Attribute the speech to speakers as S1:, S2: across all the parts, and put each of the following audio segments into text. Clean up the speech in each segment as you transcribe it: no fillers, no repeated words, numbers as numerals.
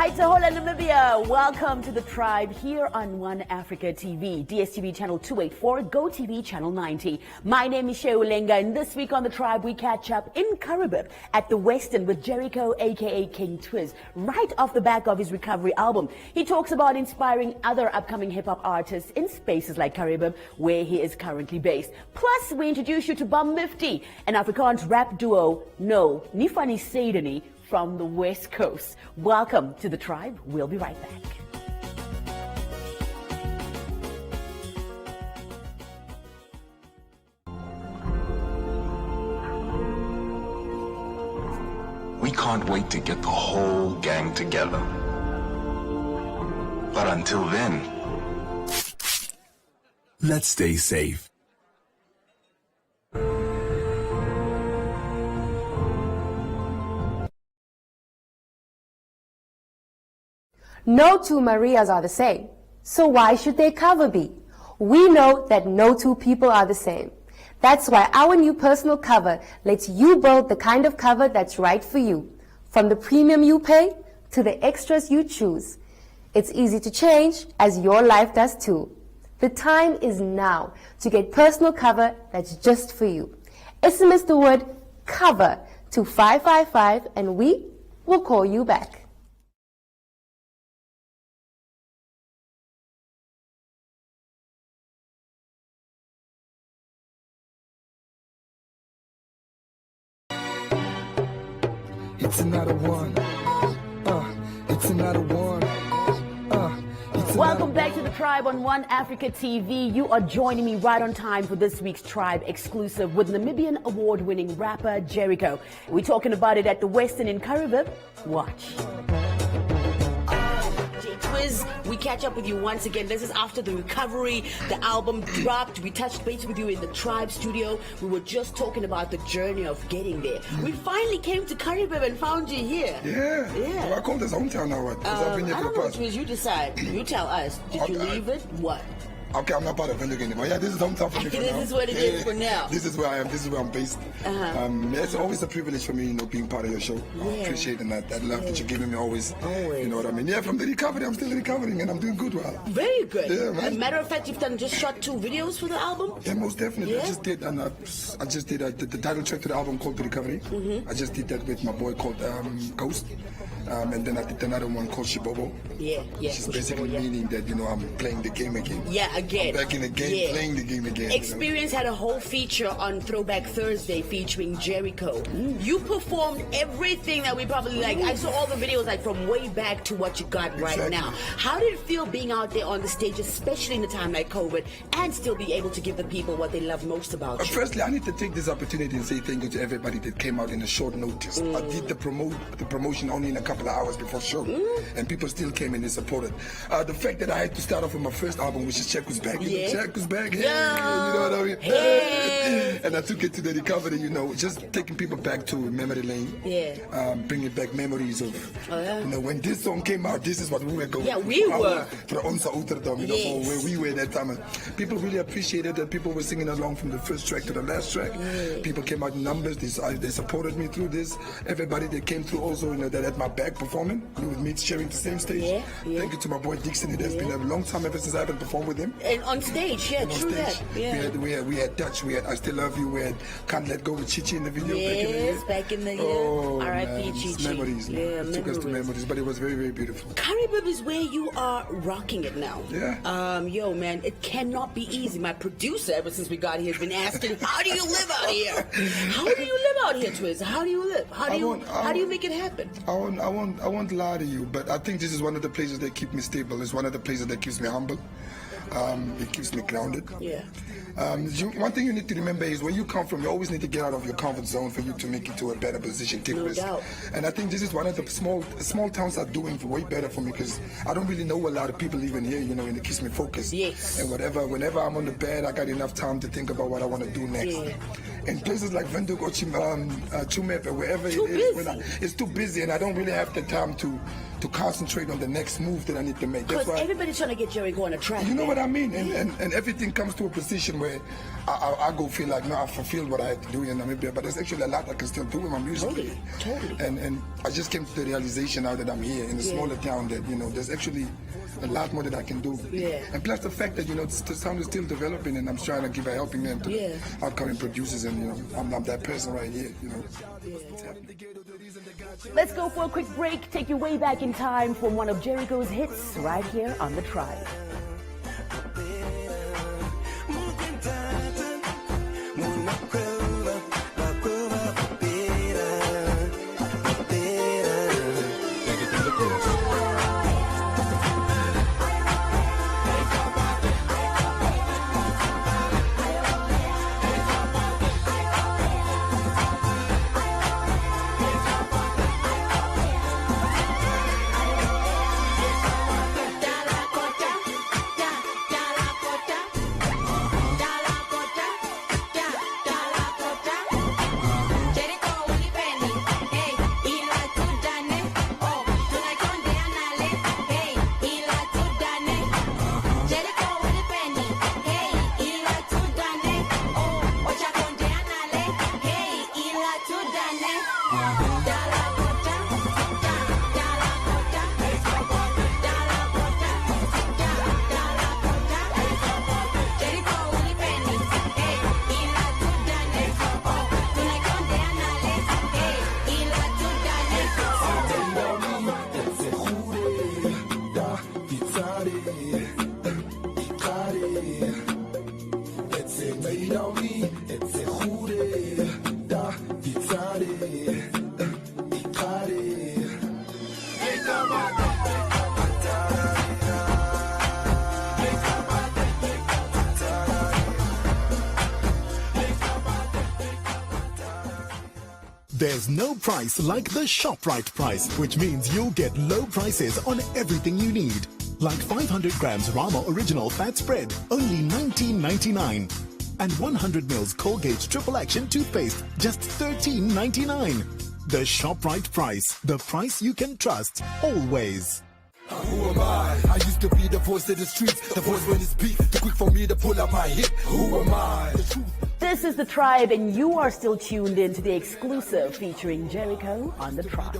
S1: Haitahola Namibia, welcome to the tribe here on One Africa TV, DSTV channel 284, GoTV channel 90. My name is Sheulenga, and this week on the tribe we catch up in Caribbean at the Western with Jericho aka King Twiz, right off the back of his recovery album. He talks about inspiring other upcoming hip-hop artists in spaces like Caribbean, where he is currently based. Plus, we introduce you to Bum Mifty, an Afrikaans rap duo, No Nifani Saidani, from the West Coast. Welcome to the tribe. We'll be right back.
S2: We can't wait to get the whole gang together. But until then, let's stay safe.
S3: No two Marias are the same. So why should their cover be? We know that no two people are the same. That's why our new personal cover lets you build the kind of cover that's right for you. From the premium you pay to the extras you choose. It's easy to change, as your life does too. The time is now to get personal cover that's just for you. SMS the word COVER to 555 and we will call you back.
S4: It's another one. It's another one.
S1: Welcome back to the tribe on One Africa TV. You are joining me right on time for this week's tribe exclusive with Namibian award-winning rapper Jericho. We're talking about it at the Western in Caribbean. Watch. Twiz, we catch up with you once again. This is after the recovery. The album dropped. We touched base with you in the Tribe studio. We were just talking about the journey of getting there. We finally came to Caribbean and found you here.
S4: Yeah. Well, I call this hometown now. What? I've been here
S1: I
S4: for
S1: don't
S4: the
S1: know,
S4: past.
S1: Twiz. You decide. You tell us. Did you leave it? What?
S4: Okay, I'm not part of Vendor anymore. Yeah, this is hometown for me for now.
S1: This is what it is for now.
S4: This is where I am. This is where I'm based. It's always a privilege for me, being part of your show. I appreciate that love that you're giving me always. You know what I mean? Yeah, from the recovery, I'm still recovering and I'm doing good. Well,
S1: very good.
S4: Yeah, man.
S1: As a matter of fact, you've just shot 2 videos for the album?
S4: Yeah, most definitely.
S1: Yeah?
S4: I just did, and I just did the title track to the album called The Recovery. I just did that with my boy called Ghost. And then I did another one called Shibobo.
S1: Yeah.
S4: Which is basically meaning that, I'm playing the game again.
S1: Yeah, again.
S4: I'm back in the game, playing the game again.
S1: Experience had a whole feature on Throwback Thursday featuring Jericho. You performed everything that we probably like. I saw all the videos from way back to what you got right now. How did it feel being out there on the stage, especially in a time like COVID, and still be able to give the people what they love most about you?
S4: Firstly, I need to take this opportunity and say thank you to everybody that came out in a short notice. I did the promotion only in a couple of hours before show, and people still came in and supported. The fact that I had to start off with my first album, which is Check Was Back. Check Was Back.
S1: Yeah.
S4: You know what I mean?
S1: Hey.
S4: And I took it to the recovery, just taking people back to memory lane. Bringing back memories of, when this song came out, this is what we were going.
S1: Yeah, we were.
S4: For Onsa Ouderdam, for where we were that time. And people really appreciated that. People were singing along from the first track to the last track. People came out in numbers. They supported me through this. Everybody that came through also, that had my back performing, with me sharing the same stage. Thank you to my boy Dixon. It has been a long time ever since I haven't performed with him.
S1: And on stage, true that. Yeah.
S4: We had Dutch, we had I Still Love You, we had Can't Let Go with Chichi in the video
S1: back in the year.
S4: Oh,
S1: R.I.P. Chichi.
S4: Memories. It took us to memories, but it was very, very beautiful.
S1: Caribbean is where you are rocking it now.
S4: Yeah.
S1: Yo, man, it cannot be easy. My producer, ever since we got here, has been asking, how do you live out here? How do you live out here, Twiz? How do you live? How do you make it happen?
S4: I won't lie to you, but I think this is one of the places that keep me stable. It's one of the places that keeps me humble. It keeps me grounded. One thing you need to remember is when you come from, you always need to get out of your comfort zone for you to make it to a better position.
S1: No doubt.
S4: And I think this is one of the small towns are doing way better for me because I don't really know a lot of people even here, and it keeps me focused.
S1: Yes.
S4: And whenever I'm on the bed, I got enough time to think about what I want to do next. In places like Windhoek or Chumepe, wherever it is, it's too busy and I don't really have the time to to concentrate on the next move that I need to make. That's
S1: Because
S4: why
S1: everybody's trying to get Jericho on a track.
S4: you know what I mean? And everything comes to a position where I go feel like, no, I fulfilled what I had to do in Namibia, but there's actually a lot I can still do with my music.
S1: Totally.
S4: And I just came to the realization now that I'm here in a smaller town that, you know, there's actually a lot more that I can do.
S1: Yeah.
S4: And plus the fact that, you know, the sound is still developing and I'm trying to give a helping hand to the upcoming producers, and, you know, I'm that person right here, you know.
S1: Let's go for a quick break. Take you way back in time for one of Jericho's hits right here on The Tribe.
S5: There's no price like the ShopRite price, which means you'll get low prices on everything you need. Like 500 grams Rama Original Fat Spread, only $19.99. And 100 mils Colgate Triple Action Toothpaste, just $13.99. The ShopRite price, the price you can trust, always.
S6: Who am I used to be the voice of the streets, the voice when it's beat, too quick for me to pull up my hit. Who am I?
S1: This is The Tribe, and you are still tuned in to the exclusive featuring Jericho on The Tribe.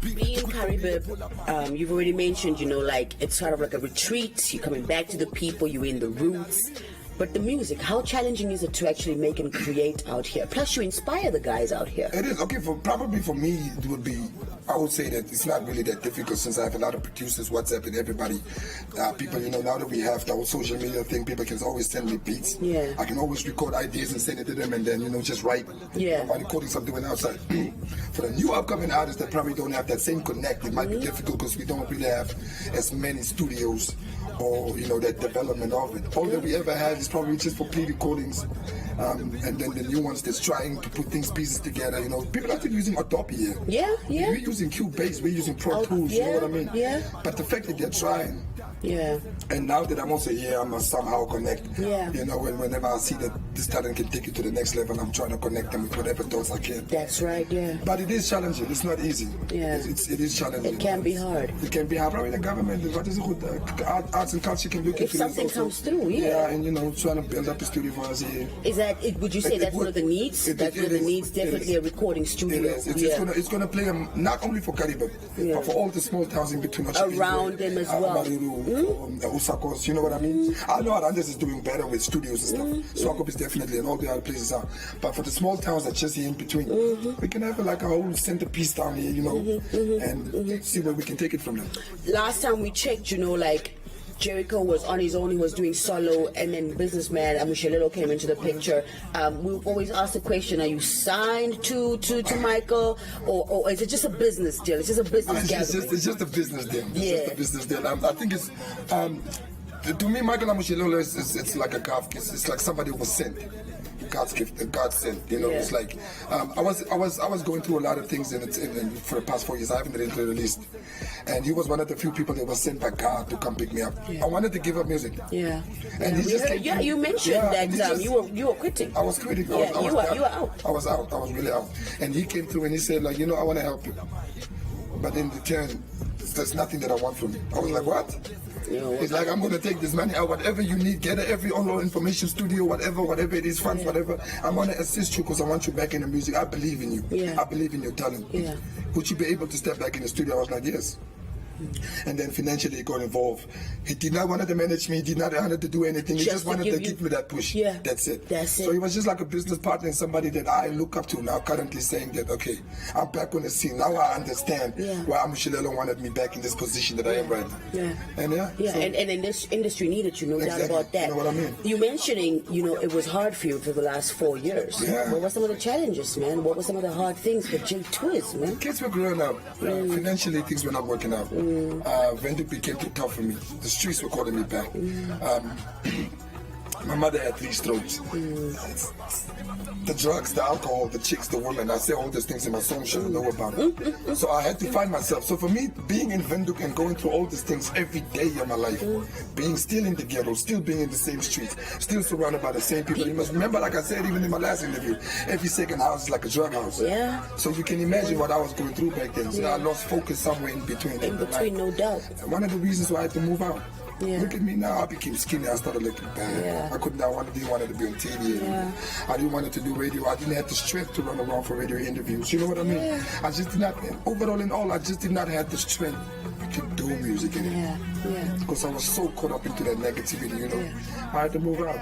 S7: Being Caribbean, you've already mentioned, you know, like it's sort of like a retreat. You're coming back to the people, you're in the roots. But the music, how challenging is it to actually make and create out here? Plus, you inspire the guys out here.
S4: It is. Okay, probably for me, it would be, I would say that it's not really that difficult since I have a lot of producers, WhatsApp, and everybody. People, you know, now that we have the whole social media thing, people can always send me beats.
S7: Yeah.
S4: I can always record ideas and send it to them and then, you know, just write.
S7: Yeah.
S4: By recording something when outside. For the new upcoming artists that probably don't have that same connect, it might be difficult because we don't really have as many studios or, you know, that development of it. All that we ever had is probably just for pre-recordings, and then the new ones that's trying to put pieces together. You know, people are still using Adobe here.
S7: Yeah.
S4: We're using Cubase, we're using Pro Tools, you know what I mean?
S7: Yeah.
S4: But the fact that they're trying,
S7: yeah.
S4: And now that I'm also here, I must somehow connect.
S7: Yeah.
S4: You know, whenever I see that this talent can take you to the next level, I'm trying to connect them with whatever thoughts I can.
S7: That's right, yeah.
S4: But it is challenging. It's not easy.
S7: Yeah.
S4: It is challenging.
S7: It can be hard.
S4: It can be hard. Probably the government, what is it good? Arts and culture can look
S7: If
S4: into
S7: something
S4: this also.
S7: comes through, yeah.
S4: Yeah, and you know, trying to build up a studio for us here.
S7: Is that, would you say that's one of the needs? That's one of the needs, definitely a recording studio.
S4: It is. It's gonna play not only for Caribbean, but for all the small towns in between.
S7: Around them as well.
S4: Usakos, you know what I mean? I know Arandes is doing better with studios and stuff. Swakop is definitely, and all the other places are. But for the small towns that just here in between, we can have like a whole centerpiece down here, you know, and see where we can take it from there.
S7: Last time we checked, you know, like Jericho was on his own, he was doing solo, and then businessman Amushelelo came into the picture. We always ask the question, are you signed to Michael, or is it just a business deal? It's just a business gathering?
S4: It's just a business deal. It's
S7: Yeah.
S4: just a business deal. I think it's, to me, Michael Amushelelo it's like a God gift. It's like somebody who was sent. God's gift, God sent. You know,
S7: Yeah.
S4: it's like I was going through a lot of things for the past 4 years. I haven't been into the list, and he was one of the few people that was sent by God to come pick me up.
S7: Yeah.
S4: I wanted to give up music.
S7: Yeah.
S4: And he
S7: We
S4: just
S7: heard,
S4: came
S7: yeah,
S4: through.
S7: you mentioned
S4: and he
S7: that
S4: just-
S7: you were quitting.
S4: I was quitting.
S7: Yeah, you were out.
S4: I was out. I was really out. And he came through and he said, like, you know, I want to help you. but in return, there's nothing that I want from you. I was like, what? It's like, I'm going to take this money out, whatever you need, get every online information studio, whatever it is, funds, whatever. I'm going to assist you because I want you back in the music. I believe in you.
S7: Yeah.
S4: I believe in your talent.
S7: Yeah.
S4: Would you be able to step back in the studio? I was like, yes. And then financially he got involved. He did not want to manage me, he did not want to do anything. He just wanted to give me that push.
S7: Yeah.
S4: That's it.
S7: That's it.
S4: So he was just like a business partner and somebody that I look up to now, currently saying that, okay, I'm back on the scene. Now I understand why Amushilelo wanted me back in this position that I am right now.
S7: Yeah.
S4: And
S7: so, and in this industry needed you, no doubt about that.
S4: You know what I mean?
S7: You mentioning, it was hard for you for the last 4 years.
S4: Yeah.
S7: What were some of the challenges, man? What were some of the hard things for J Twiz, man?
S4: Kids were growing up. Financially, things were not working out. Vendup became too tough for me. The streets were calling me back. My mother had 3 strokes. The drugs, the alcohol, the chicks, the women. I say all these things in my song, should know about it. So I had to find myself. So for me, being in Vendup and going through all these things every day of my life, being still in the ghetto, still being in the same streets, still surrounded by the same people. You must remember, like I said, even in my last interview, every second house is like a drug house.
S7: Yeah.
S4: So you can imagine what I was going through back then. So I lost focus somewhere in between.
S7: In between, no doubt.
S4: And one of the reasons why I had to move out.
S7: Yeah.
S4: Look at me now, I became skinny, I started looking bad.
S7: Yeah.
S4: I didn't want to be on TV.
S7: Yeah.
S4: I didn't want to do radio. I didn't have the strength to run around for radio interviews. You know what I mean?
S7: Yeah.
S4: I just did not, overall in all, I just did not have the strength to do music anymore.
S7: Yeah.
S4: Because I was so caught up into that negativity, I had to move out.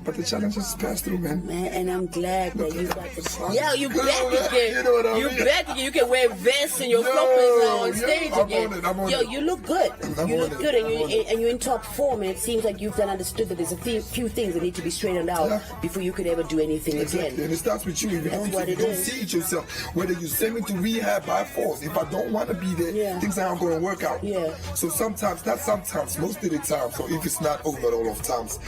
S4: But the challenges passed through, man.
S7: Man, and I'm glad that you got the... Yeah, you
S4: Good,
S7: back
S4: man.
S7: again.
S4: You know what I
S7: You
S4: mean?
S7: back again. You can wear vests and your flippers now on stage
S4: I'm
S7: again.
S4: on it.
S7: Yo, you look good.
S4: I'm
S7: You
S4: on
S7: look
S4: it.
S7: good, and
S4: I'm on it.
S7: you're in top form, and it seems like you've then understood that there's a few things that need to be straightened out before you could ever do anything
S4: Exactly.
S7: again.
S4: And it starts with you. If you
S7: That's
S4: don't,
S7: what
S4: if
S7: it
S4: you don't
S7: is.
S4: see it yourself, whether you send me to rehab by force, if I don't want to be there, things aren't going to work out.
S7: Yeah.
S4: So sometimes, not sometimes, most of the time, so if it's not overall of times,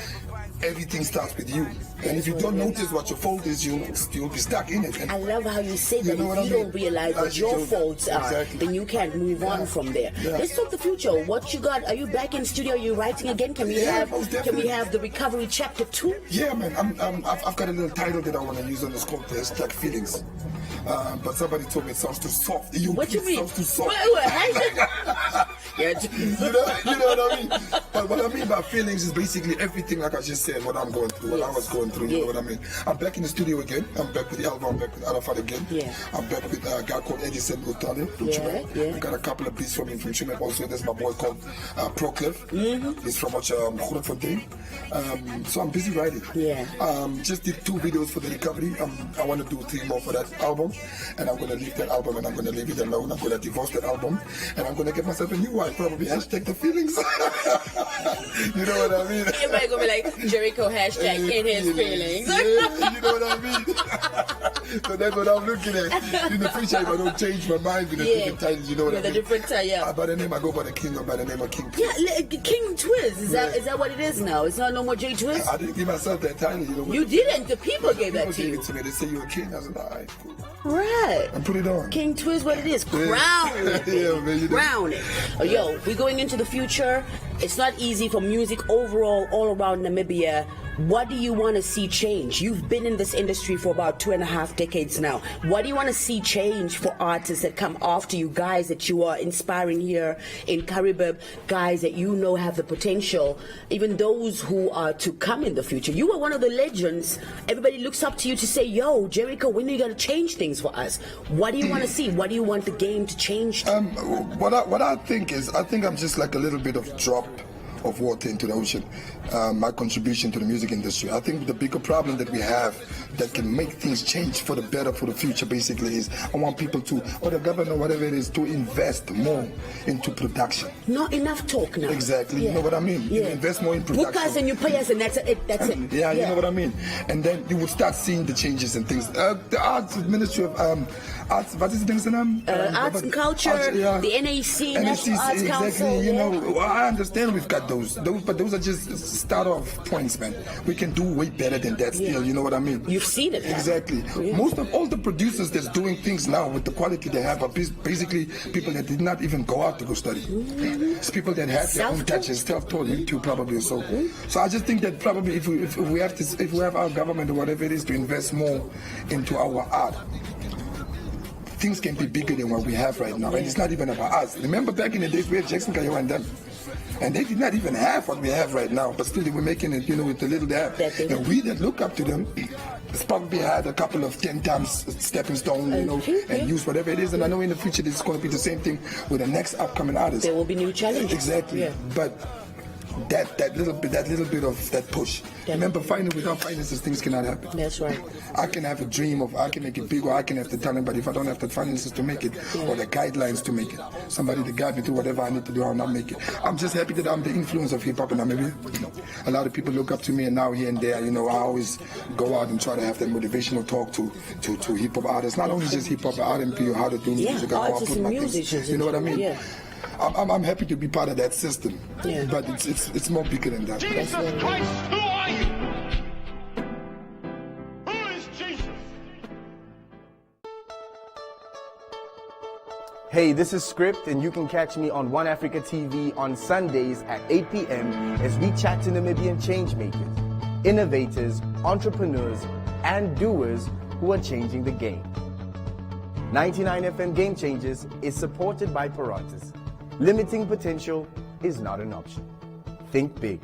S4: everything starts with you. And if you don't notice what your fault is, you'll be stuck in it. And
S7: I love how you say that.
S4: know what
S7: If
S4: I
S7: you
S4: mean?
S7: don't realize what
S4: As
S7: your
S4: you do.
S7: faults are,
S4: Exactly.
S7: then you can't move on from there.
S4: Yeah.
S7: Let's talk the future. What you got? Are you back in studio? Are you writing again? Can we
S4: most
S7: have
S4: definitely.
S7: the recovery chapter 2?
S4: yeah, man, I've got a little title that I want to use on this contest, like feelings. But somebody told me it sounds too soft.
S7: What you
S4: It
S7: mean?
S4: sounds too soft.
S7: Yeah.
S4: you know what I mean? But what I mean by feelings is basically everything, like I just said, what I'm going through, what I was going through, you know what I mean? I'm back in the studio again. I'm back with the album, I'm back with Arafat again.
S7: Yeah.
S4: I'm back with a guy called Edison Utale from Chile.
S7: Yeah.
S4: I got a couple of beats from him from Chile. Also, there's my boy called Procliff. He's from Grootfontein. So I'm busy writing.
S7: Yeah.
S4: Just did 2 videos for the recovery. I want to do 3 more for that album. And I'm going to leave that album and I'm going to leave it alone. I'm going to divorce that album. And I'm going to get myself a new wife, probably. Hashtag the feelings. You know what I mean?
S7: Everybody gonna be like Jericho hashtag in his feelings.
S4: Yeah, you know what I mean? So that's what I'm looking at. In the future, if I don't change my mind with the different titles, you know what I
S7: With
S4: mean?
S7: a different title, yeah.
S4: By the name, I go by the king or by the name of King.
S7: Yeah, King Twiz. Is that what it is now? It's not no more J Twiz?
S4: I didn't give myself that title, you know.
S7: You didn't. The people gave that
S4: People
S7: to
S4: gave
S7: you.
S4: it to me. They say you're a king. I said, all right, cool.
S7: Right.
S4: And put it on.
S7: King Twiz, what it is. Crown it.
S4: Yeah, man, you know.
S7: Crown it. Yo, we're going into the future. It's not easy for music overall, all around Namibia. What do you want to see change? You've been in this industry for about 2.5 decades now. What do you want to see change for artists that come after you, guys that you are inspiring here in Caribbean, guys that you know have the potential, even those who are to come in the future? You are one of the legends. Everybody looks up to you to say, yo, Jericho, when are you going to change things for us? What do you want to see? What do you want the game to change to?
S4: What I think is, I think I'm just like a little bit of drop of water into the ocean. My contribution to the music industry. I think the bigger problem that we have that can make things change for the better for the future basically is I want people to, or the government, whatever it is, to invest more into production.
S7: Not enough talk now.
S4: Exactly, you know what I mean? You invest more in production.
S7: Book us and you pay us and that's it. That's it.
S4: Yeah, you know what I mean? And then you would start seeing the changes and things. The Arts Ministry of Arts, what is the name?
S7: Arts and Culture, the NAC, National Arts
S4: exactly,
S7: Council.
S4: you know, I understand we've got those, but those are just start off points, man. We can do way better than that still, you know what I mean?
S7: You've seen it.
S4: Exactly.
S7: Yeah.
S4: Most of all the producers that's doing things now with the quality they have are basically people that did not even go out to go study. It's people that have their own touches, self-taught, YouTube probably or so. So I just think that probably if we have our government or whatever it is to invest more into our art, things can be bigger than what we have right now. And it's not even about us. Remember back in the days we had Jackson Kayo and them. And they did not even have what we have right now, but still they were making it, with the little they have. And we that look up to them, probably had a couple of 10 times stepping stone, and use whatever it is. And I know in the future it's going to be the same thing with the next upcoming artist.
S7: There will be new challenges.
S4: Exactly.
S7: Yeah.
S4: But that little bit of that push. Remember, without finances, things cannot happen.
S7: That's right.
S4: I can have a dream of I can make it big, or I can have the talent, but if I don't have the finances to make it, or the guidelines to make it, somebody to guide me through whatever I need to do, I'll not make it. I'm just happy that I'm the influence of hip hop, and maybe a lot of people look up to me, and now here and there, I always go out and try to have that motivational talk to hip hop artists, not only just hip hop, but R&B, how to do music, how I put my things. You know what I mean?
S7: Yeah.
S4: I'm happy to be part of that system, but it's more bigger than that.
S8: Jesus Christ, who are you? Who is Jesus?
S9: Hey, this is Script, and you can catch me on One Africa TV on Sundays at 8 p.m. as we chat to Namibian changemakers, innovators, entrepreneurs, and doers who are changing the game. 99 FM Game Changers is supported by Paratus. Limiting potential is not an option. Think big.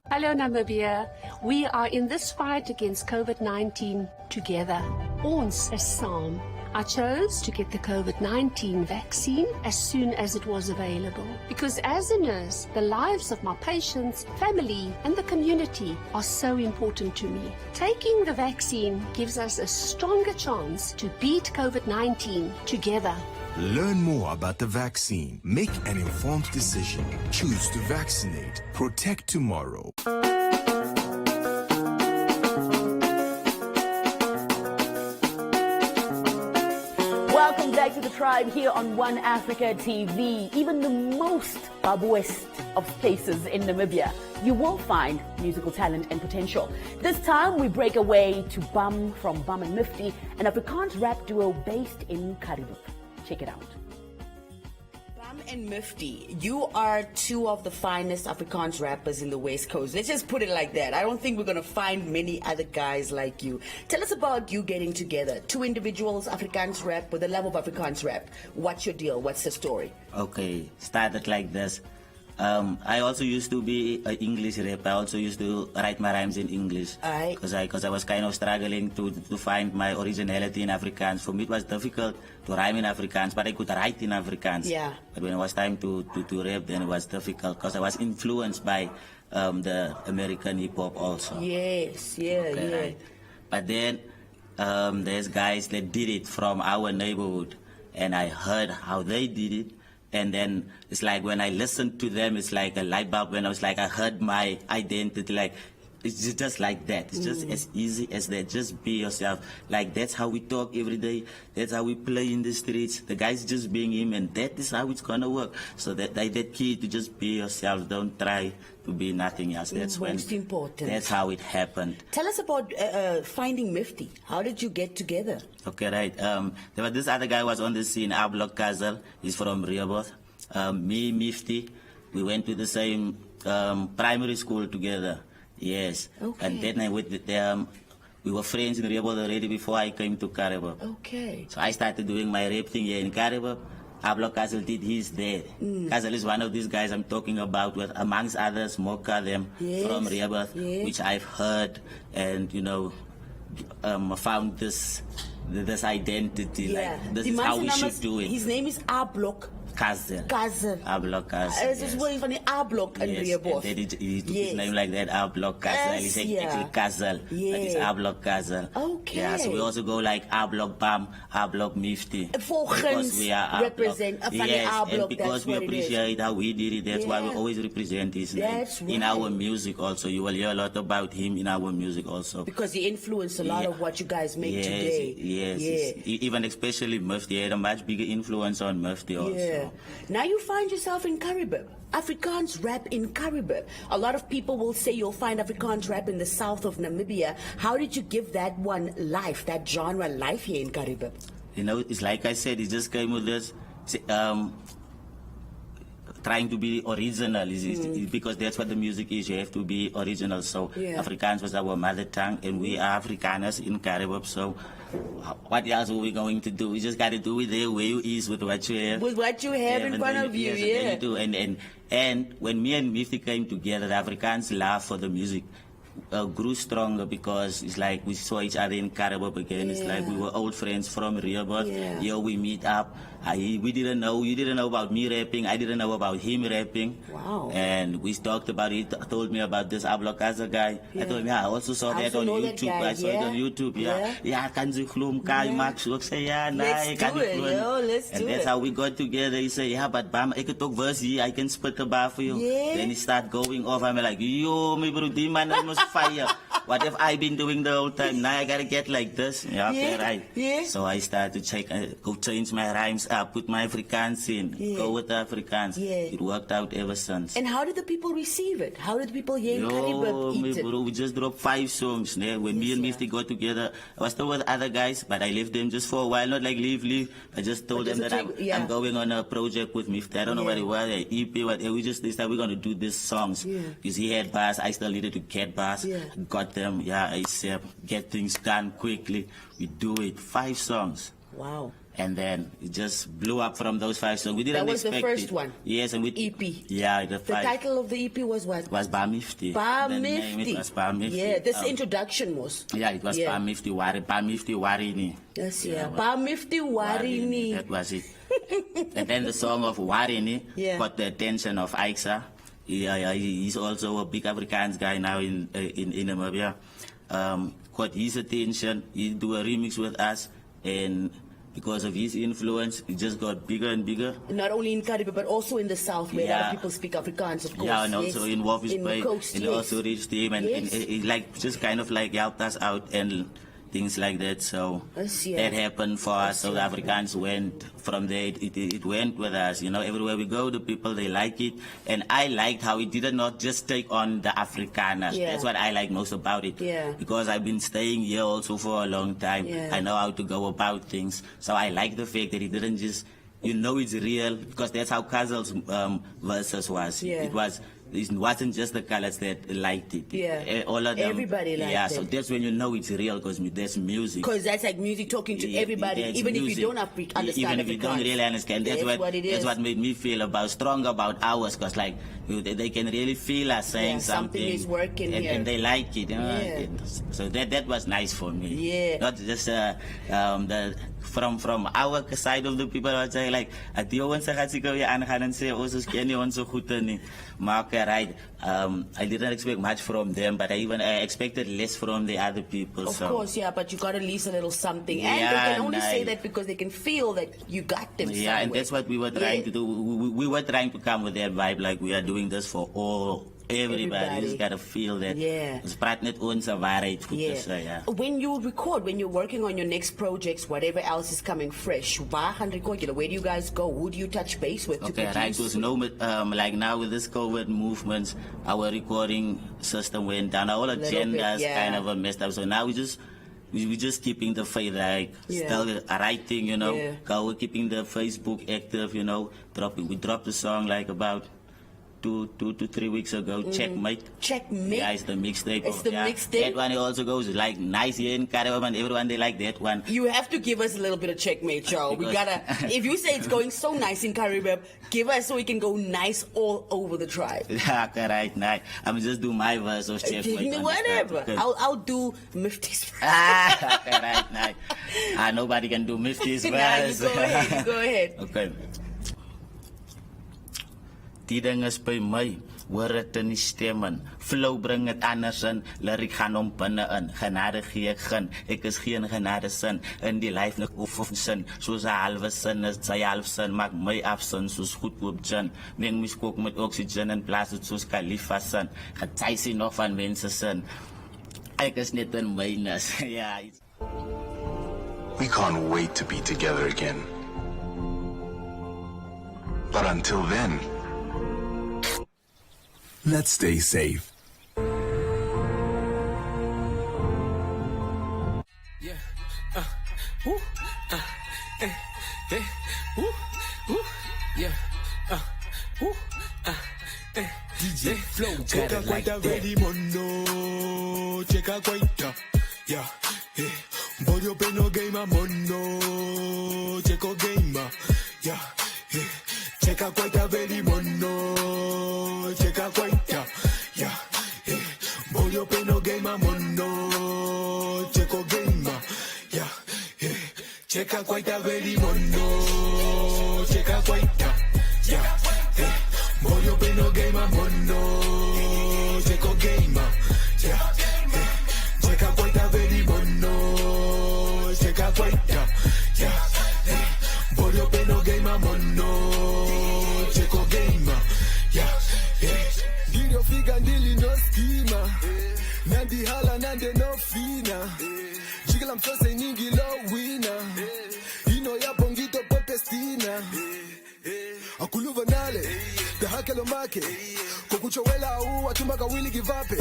S10: Hello Namibia. We are in this fight against COVID-19 together. Ons is saam. I chose to get the COVID-19 vaccine as soon as it was available because as a nurse, the lives of my patients, family and the community are so important to me. Taking the vaccine gives us a stronger chance to beat COVID-19 together.
S6: Learn more about the vaccine. Make an informed decision. Choose to vaccinate. Protect tomorrow.
S1: Welcome back to the Tribe here on One Africa TV. Even the most West of places in Namibia, you will find musical talent and potential. This time we break away to Bam from Bam and Mufti, an Afrikaans rap duo based in Karibuk. Check it out.
S7: Bam and Mufti, you are two of the finest Afrikaans rappers in the West Coast. Let's just put it like that. I don't think we're going to find many other guys like you. Tell us about you getting together. Two individuals, Afrikaans rap, with the love of Afrikaans rap. What's your deal? What's the story?
S11: Okay, started like this. I also used to be an English rapper. I also used to write my rhymes in English. Because I was kind of struggling to find my originality in Afrikaans. For me, it was difficult to rhyme in Afrikaans, but I could write in Afrikaans.
S7: Yeah.
S11: But when it was time to rap, then it was difficult because I was influenced by the American hip hop also.
S7: Yes, yeah,
S11: okay,
S7: yeah.
S11: Right. But then there's guys that did it from our neighborhood, and I heard how they did it. And then it's like when I listened to them, it's like a light bulb. When I was like, I heard my identity, like it's just like that. It's just as easy as that. Just be yourself. Like that's how we talk every day. That's how we play in the streets. The guy's just being him, and that is how it's gonna work. So that key to just be yourself. Don't try to be nothing else. That's
S7: most important.
S11: That's how it happened.
S7: Tell us about finding Mufti. How did you get together?
S11: Okay, right. There was this other guy was on the scene, Ablock Kazel. He's from Rehoboth. Me, Mufti, we went to the same primary school together. Yes. Okay. And then we were friends in Rehoboth already before I came to Karibuk.
S7: Okay.
S11: So I started doing my rap thing here in Karibuk. Ablock Kazel did his there. Kazel is one of these guys I'm talking about, with amongst others, Moka, them from Rehoboth, which I've heard and, found this identity.
S7: Yeah.
S11: Like, this is how we should do it.
S7: His name is Ablock
S11: Kazel.
S7: Ablock
S11: Kazel.
S7: This is very funny. Ablock and Rehoboth.
S11: He took his name like that, Ablock Kazel. He said actually Kazel. That is Ablock Kazel.
S7: Okay.
S11: Yeah, so we also go like Ablock Bam, Ablock Mufti.
S7: Because we are
S11: represent a funny Ablock. And because we appreciate how he did it, that's why we always represent his name in our music also. You will hear a lot about him in our music also.
S7: Because he influenced a lot of what you guys make today.
S11: Yes. Even especially Mufti had a much bigger influence on Mufti also.
S7: Now you find yourself in Karibuk. Afrikaans rap in Karibuk. A lot of people will say you'll find Afrikaans rap in the south of Namibia. How did you give that one life, that genre life here in Karibuk?
S11: It's like I said, it just came with this. Karibuk trying to be original, because that's what the music is. You have to be original. So Afrikaans was our mother tongue, and we are Afrikaners in Caribbean. So what else are we going to do? We just got to do it there where you is with what you have.
S7: With what you have in front of you, yeah.
S11: You do. And when me and Mifty came together, the Afrikaans love for the music grew stronger, because it's like we saw each other in Caribbean again. It's like we were old friends from Rio, here we meet up. We didn't know, you didn't know about me rapping, I didn't know about him rapping.
S7: Wow.
S11: And we talked about it, told me about this Ablokaza guy. I told him, I also saw that on YouTube. I saw it on YouTube, yeah. Kan ze gloom, kai maak so. Ik zei, ja, nee,
S7: let's do it, yo, let's do it.
S11: And that's how we got together. He said, yeah, but Bam, ik het ook verse hier, I can spit the bar for you. Then he started going off. I'm like, yo, my bro, die man almost fire. What have I been doing the whole time? Now I gotta get like this. Yeah, okay, right.
S7: Yeah.
S11: So I started to go change my rhymes up, put my Afrikaans in, go with the Afrikaans. It worked out ever since.
S7: And how did the people receive it? How did the people here in Caribbean eat it?
S11: Bro, we just dropped 5 songs. When me and Mifty got together, I was still with other guys, but I left them just for a while, not like leave. I just told them that I'm going on a project with Mifty. I don't know what it was, EP, what. We just decided we're going to do these songs. Because he had bars, I still needed to get bars. Got them, I said, get things done quickly. We do it, 5 songs.
S7: Wow.
S11: And then it just blew up from those 5 songs. We didn't expect it.
S7: That was the first one?
S11: Yes, and we
S7: EP?
S11: Yeah, the
S7: title of the EP was what?
S11: Was Ba Mifty.
S7: Ba
S11: The
S7: Mifty.
S11: name, it was Ba Mifty.
S7: Yeah, this introduction was.
S11: Yeah, it was Ba Mifty Wari. Ba Mifty Warini.
S7: Yes, Ba Mifty Warini.
S11: That was it. And then the song of Warini got the attention of Aixa. He's also a big Afrikaans guy now in Namibia. Got his attention. He do a remix with us, and because of his influence, it just got bigger and bigger.
S7: Not only in Caribbean, but also in the South, where a lot of people speak Afrikaans, of course.
S11: Yeah, and also in Walvis Bay,
S7: Coast,
S11: and also reached him, and it like just kind of like helped us out and things like that. So that happened for us. So the Afrikaans went from there. It went with us. You know, everywhere we go, the people, they like it. And I liked how it did not just take on the Afrikaners. That's what I like most about it. Because I've been staying here also for a long time. I know how to go about things. So I like the fact that it didn't just, you know, it's real, because that's how Kazel's verses was. It wasn't just the colors that liked it. All of them.
S7: Everybody liked it.
S11: So that's when you know it's real, because there's music.
S7: Because that's like music talking to everybody, even if you don't understand.
S11: Even if you don't really understand. That's what it is. That's what made me feel strong about ours, because like they can really feel us saying something
S7: is working here,
S11: and they like it. You know? So that was nice for me. Not just from our side of the people, I would say like, I didn't expect much from them, but I expected less from the other people.
S7: Of course, but you got at least a little something. And they can only say that because they can feel that you got them somewhere.
S11: And that's what we were trying to do. We were trying to come with that vibe, like we are doing this for everybody. Just gotta feel that.
S7: When you record, when you're working on your next projects, whatever else is coming fresh, where do you guys go? Who do you touch base with?
S11: There's no like now with this COVID movement, our recording system went down. All agendas kind of messed up. So now we just keeping the faith, like still writing, you know. We're keeping the Facebook active, you know. We dropped the song like about 2 to 3 weeks ago. Checkmate. Yeah, it's the mixtape. That one also goes like nice here in Caribbean, and everyone they like that one.
S7: You have to give us a little bit of Checkmate, y'all. We gotta. If you say it's going so nice in Caribbean, give us so we can go nice all over the tribe.
S11: Right. I'm just do my verse of Checkmate.
S7: Whatever. I'll do Mifty's.
S11: Right. Nobody can do Mifty's verse.
S7: You go ahead.
S11: Okay. Die ding is by my, hoor het in die stemmen. Flow bring het anders in, lyriek gaan om binnenin. Genade gee ek gun, ek is geen genade sin. In die lyf nik oefensin, soos 'n halwe sin is sy half sin. Maak my afsin, soos goedkoop gin. Meng my skook met oxygen en plaas het soos Khalifa sin. Gety sien nog van mense sin. Ek is net in mynus.
S2: We can't wait to be together again. But until then, let's stay safe.
S6: DJ Flow, cheka kwaita very mono, cheka kwaita, yeah, eh. Bodio peno game mono, cheko game, yeah, eh. Cheka kwaita very mono, cheka kwaita, yeah, eh. Bodio peno game mono, cheko game, yeah, eh. Cheka kwaita very mono, cheka kwaita, yeah, eh. Bodio peno game mono, cheko game, yeah, eh. Cheka kwaita very mono, cheka kwaita, yeah, eh. Bodio peno game mono, cheko game, yeah, eh. Video figure ndili no schema, nandi hala nande no fina, jigala msose nyingi lo winner, ino ya bongito popestina, akuluva nale, the hakelo make, kukuchowela u atumaka wili givape,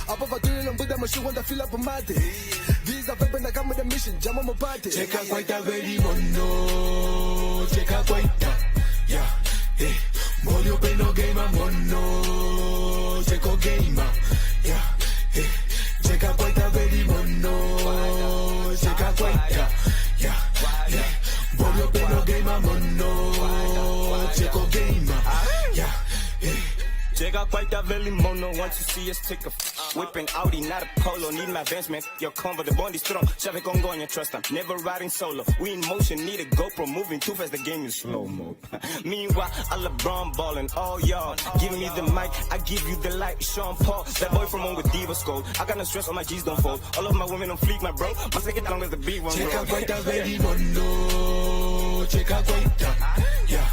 S6: apa fatuli lombuda mashu wanda fill up a mate, these are pepe na kama the mission, jama mopate, cheka kwaita very mono, cheka kwaita, yeah, eh, Bodio peno game mono, cheko game, yeah, eh, cheka kwaita very mono, cheka kwaita, yeah, eh, Bodio peno game mono, cheko game, yeah, eh.
S12: Jigga quite a very mono, once you see us take a whipping Audi, not a polo, need my advance, man, your convo, the bond is strong, Chevy Congo on your trust, I'm never riding solo, we in motion, need a GoPro, moving too fast, the game is slow-mo, meanwhile, I LeBron ballin', all y'all, give me the mic, I give you the light, Sean Paul, that boy from home with Diva Skull, I got no stress, all my G's don't fold, all of my women on fleek, my bro, my second long as the beat one roll.
S6: Cheka quite a very mono, cheka quite, yeah.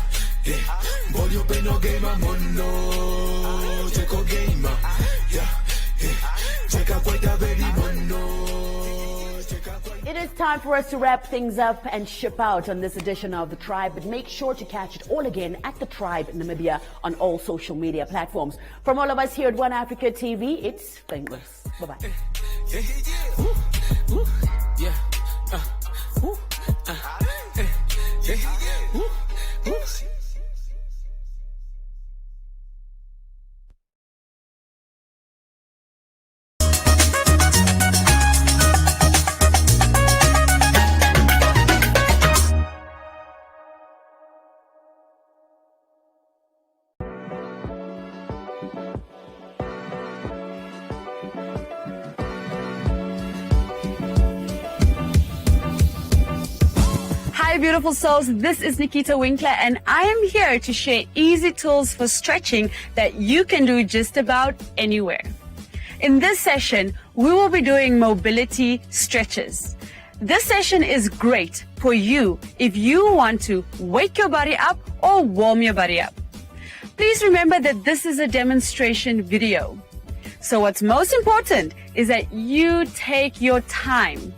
S6: Bodio peno game mono, cheko game, yeah, cheka kwaita very mono, cheka kwaita.
S1: It is time for us to wrap things up and ship out on this edition of The Tribe, but make sure to catch it all again at The Tribe Namibia on all social media platforms. From all of us here at One Africa TV, it's Famous. Bye-bye.
S13: Hi beautiful souls, this is Nikita Winkler and I am here to share easy tools for stretching that you can do just about anywhere. In this session, we will be doing mobility stretches. This session is great for you if you want to wake your body up or warm your body up. Please remember that this is a demonstration video. So what's most important is that you take your time.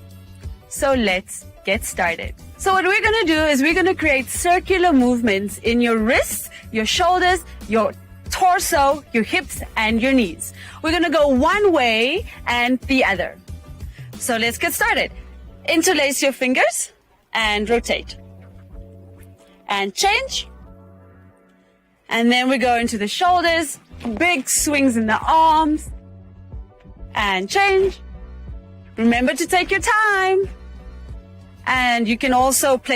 S13: So let's get started. So what we're going to do is we're going to create circular movements in your wrists, your shoulders, your torso, your hips, and your knees. We're going to go one way and the other. So let's get started. Interlace your fingers and rotate. And change. And then we go into the shoulders, big swings in the arms. And change. Remember to take your time. And you can also place